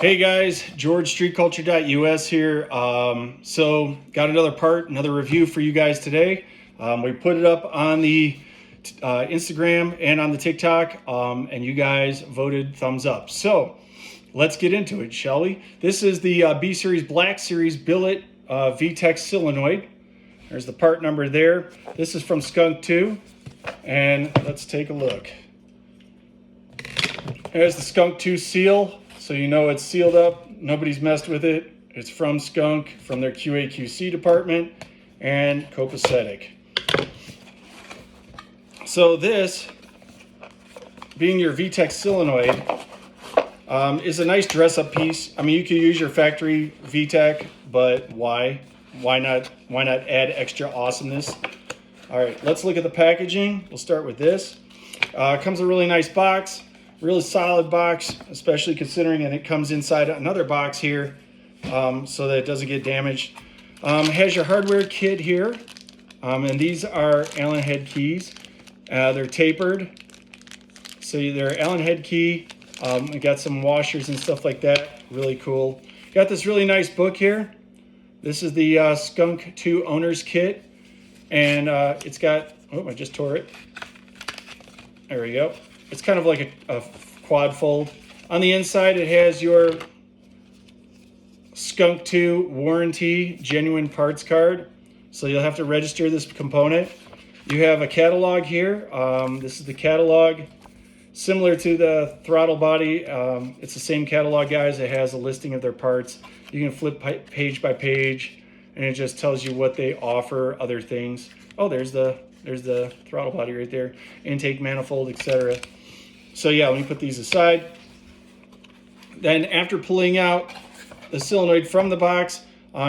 Hey guys, George, StreetCulture.US here. So got another part, another review for you guys today. We put it up on the Instagram and on the TikTok, and you guys voted thumbs up. So let's get into it, shall we? This is the B Series Black Series billet VTEC solenoid. There's the part number there. This is from Skunk2, and let's take a look. There's the Skunk2 seal. So you know it's sealed up, nobody's messed with it. It's from Skunk, from their QA/QC department, and copacetic. So this, being your VTEC solenoid, is a nice dress-up piece. I mean, you could use your factory VTEC, but why? Why not add extra awesomeness? All right, let's look at the packaging. We'll start with this. It comes in a really nice box. Really solid box, especially considering that it comes inside another box here, so that it doesn't get damaged. Has your hardware kit here, and these are Allen head keys. They're tapered, so they're Allen head key. We got some washers and stuff like that. Really cool. Got this really nice book here. This is the Skunk2 owner's kit, and it's got, oh, I just tore it. There we go. It's kind of like a quad fold. On the inside, it has your Skunk2 warranty genuine parts card. So you'll have to register this component. You have a catalog here. This is the catalog. Similar to the throttle body, it's the same catalog, guys. It has a listing of their parts. You can flip page by page, and it just tells you what they offer, other things. Oh, there's the throttle body right there. Intake manifold, etc. So yeah, let me put these aside. Then after pulling out the solenoid from the box,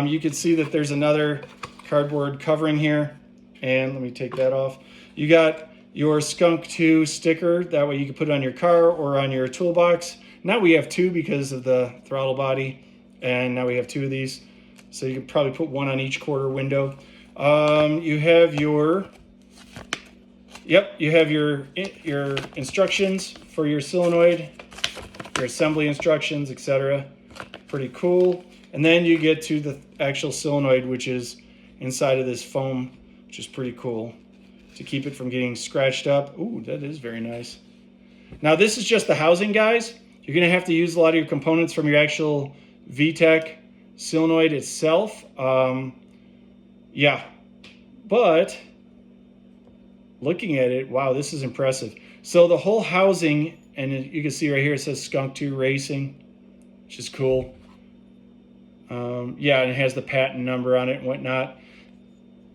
you can see that there's another cardboard covering here. And let me take that off. You got your Skunk2 sticker. That way you can put it on your car or on your toolbox. Now we have two because of the throttle body. And now we have two of these. So you can probably put one on each quarter window. You have your... Yep, you have your instructions for your solenoid, your assembly instructions, etc. Pretty cool. And then you get to the actual solenoid, which is inside of this foam, which is pretty cool to keep it from getting scratched up. Ooh, that is very nice. Now this is just the housing, guys. You're going to have to use a lot of your components from your actual VTEC solenoid itself. Yeah, but looking at it, wow, this is impressive. So the whole housing, and you can see right here, it says Skunk2 Racing, which is cool. Yeah, and it has the patent number on it and whatnot.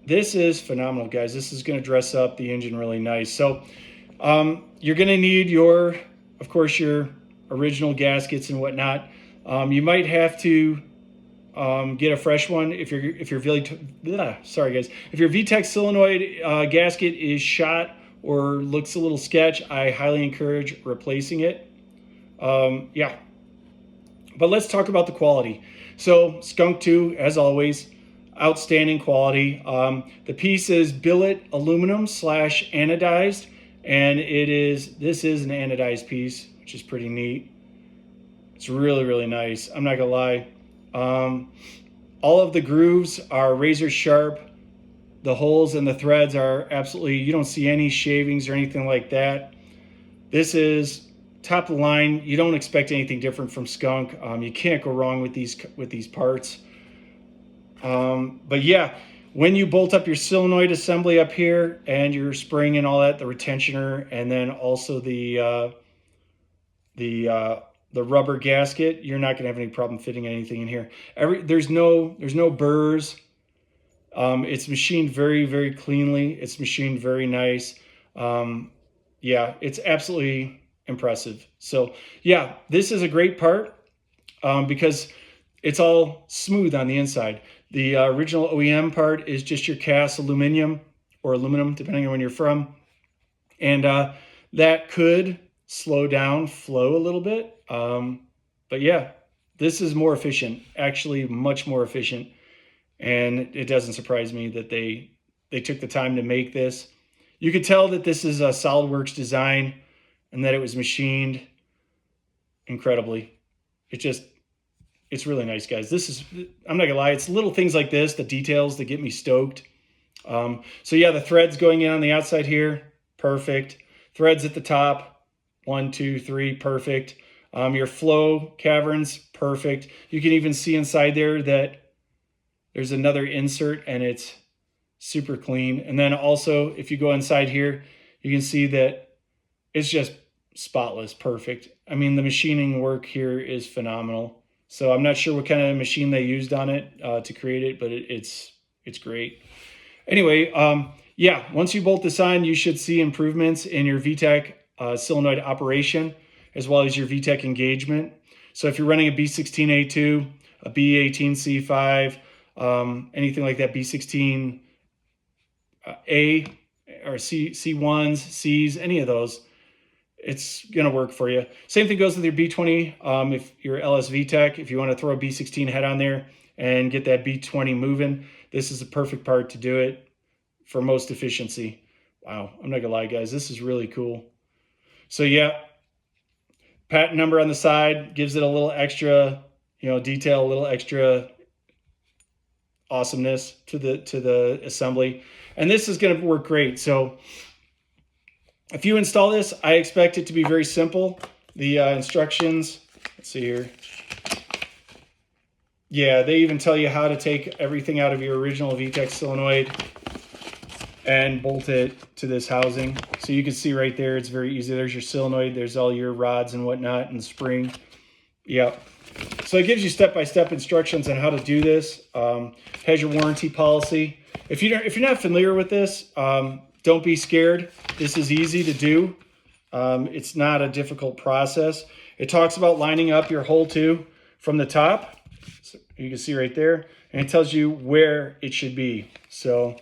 This is phenomenal, guys. This is going to dress up the engine really nice. So you're going to need your, of course, your original gaskets and whatnot. You might have to get a fresh one if your VTEC solenoid gasket is shot or looks a little sketch. I highly encourage replacing it. Yeah, but let's talk about the quality. So Skunk2, as always, outstanding quality. The piece is billet aluminum / anodized, and this is an anodized piece, which is pretty neat. It's really, really nice. I'm not gonna lie. All of the grooves are razor sharp. The holes and the threads are absolutely, you don't see any shavings or anything like that. This is top of the line. You don't expect anything different from Skunk. You can't go wrong with these parts. But yeah, when you bolt up your solenoid assembly up here and your spring and all that, the retentioner, and then also the rubber gasket, you're not going to have any problem fitting anything in here. There's no burrs. It's machined very, very cleanly. It's machined very nice. Yeah, it's absolutely impressive. So yeah, this is a great part because it's all smooth on the inside. The original OEM part is just your cast aluminum or aluminum, depending on when you're from. And that could slow down flow a little bit. But yeah, this is more efficient, actually much more efficient. And it doesn't surprise me that they took the time to make this. You could tell that this is a SolidWorks design and that it was machined incredibly. it's really nice, guys. This is, I'm not gonna lie, it's little things like this, the details that get me stoked. So yeah, the threads going in on the outside here, perfect. Threads at the top, 1, 2, 3, perfect. Your flow caverns, perfect. You can even see inside there that there's another insert and it's super clean. And then also, if you go inside here, you can see that it's just spotless, perfect. I mean, the machining work here is phenomenal. So I'm not sure what kind of machine they used on it to create it, but it's great. Anyway, yeah, once you bolt this on, you should see improvements in your VTEC solenoid operation, as well as your VTEC engagement. So if you're running a B16A2, a B18C5, anything like that, B16A or C1s, Cs, any of those, it's gonna work for you. Same thing goes with your B20. If your LS VTEC, if you want to throw a B16 head on there and get that B20 moving, this is the perfect part to do it for most efficiency. Wow, I'm not gonna lie, guys, this is really cool. So yeah, patent number on the side gives it a little extra, detail, a little extra awesomeness to the assembly, and this is going to work great. So if you install this, I expect it to be very simple. The instructions, let's see here. Yeah, they even tell you how to take everything out of your original VTEC solenoid and bolt it to this housing. So you can see right there, it's very easy. There's your solenoid, there's all your rods and whatnot and spring. Yep. So it gives you step-by-step instructions on how to do this. Has your warranty policy. If you're not familiar with this, don't be scared. This is easy to do. It's not a difficult process. It talks about lining up your hole tube from the top. So you can see right there, and it tells you where it should be. So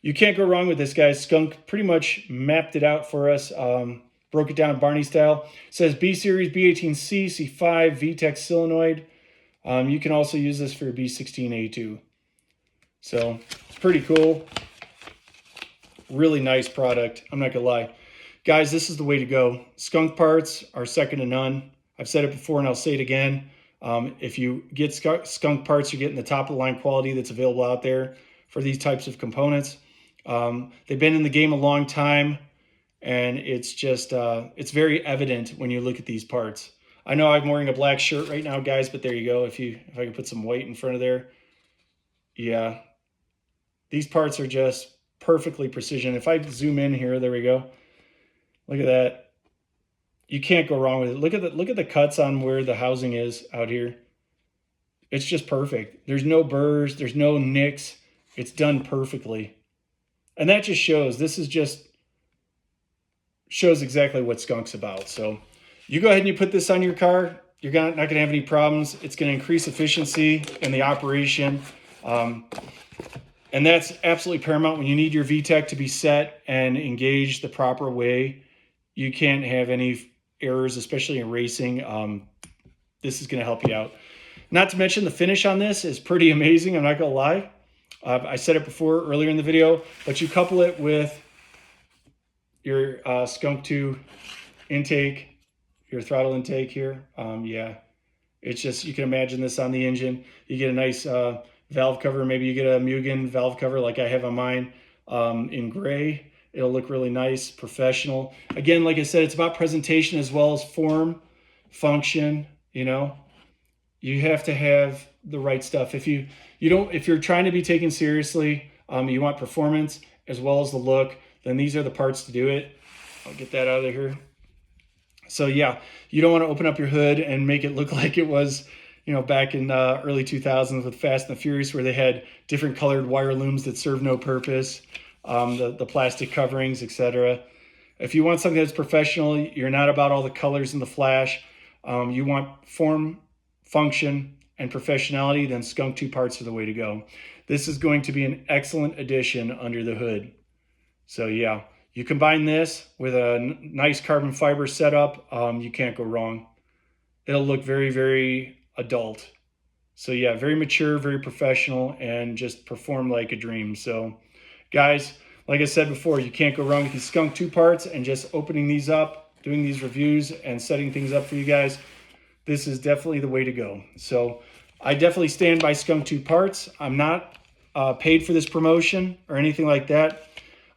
you can't go wrong with this, guys. Skunk pretty much mapped it out for us. Broke it down Barney style. It says B series, B18C, C5, VTEC solenoid. You can also use this for your B16A2. So it's pretty cool. Really nice product. I'm not gonna lie. Guys, this is the way to go. Skunk parts are second to none. I've said it before and I'll say it again. If you get skunk parts, you're getting the top of the line quality that's available out there for these types of components. They've been in the game a long time, and it's just, it's very evident when you look at these parts. I know I'm wearing a black shirt right now, guys, but there you go. If I can put some white in front of there. Yeah, these parts are just perfectly precision. If I zoom in here, there we go. Look at that. You can't go wrong with it. Look at the cuts on where the housing is out here. It's just perfect. There's no burrs, there's no nicks. It's done perfectly. And that just shows, shows exactly what Skunk's about. So you go ahead and you put this on your car. You're not going to have any problems. It's going to increase efficiency in the operation. And that's absolutely paramount when you need your VTEC to be set and engaged the proper way. You can't have any errors, especially in racing. This is going to help you out. Not to mention the finish on this is pretty amazing. I'm not going to lie. I said it before earlier in the video, but you couple it with your Skunk2 intake, your throttle intake here. Yeah, it's just, you can imagine this on the engine. You get a nice valve cover. Maybe you get a Mugen valve cover like I have on mine in gray. It'll look really nice, professional. Again, like I said, it's about presentation as well as form, function. You have to have the right stuff. If you're trying to be taken seriously, you want performance as well as the look, then these are the parts to do it. I'll get that out of here. So yeah, you don't want to open up your hood and make it look like it was, back in early 2000s with Fast and the Furious, where they had different colored wire looms that serve no purpose, the plastic coverings, etc. If you want something that's professional, you're not about all the colors and the flash. You want form, function, and professionality, then Skunk2 parts are the way to go. This is going to be an excellent addition under the hood. So yeah, you combine this with a nice carbon fiber setup, you can't go wrong. It'll look very, very adult. So yeah, very mature, very professional, and just perform like a dream. So guys, like I said before, you can't go wrong with these Skunk2 parts, and just opening these up, doing these reviews and setting things up for you guys. This is definitely the way to go. So I definitely stand by Skunk2 parts. I'm not paid for this promotion or anything like that.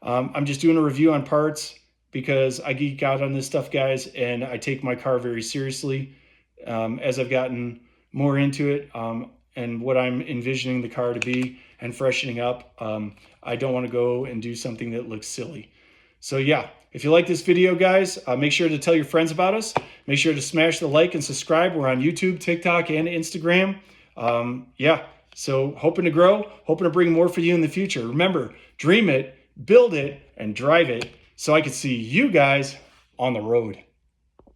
I'm just doing a review on parts because I geek out on this stuff, guys, and I take my car very seriously. As I've gotten more into it and what I'm envisioning the car to be and freshening up, I don't want to go and do something that looks silly. So yeah, if you like this video, guys, make sure to tell your friends about us. Make sure to smash the like and subscribe. We're on YouTube, TikTok, and Instagram. Yeah, so hoping to grow, hoping to bring more for you in the future. Remember, dream it, build it, and drive it so I can see you guys on the road.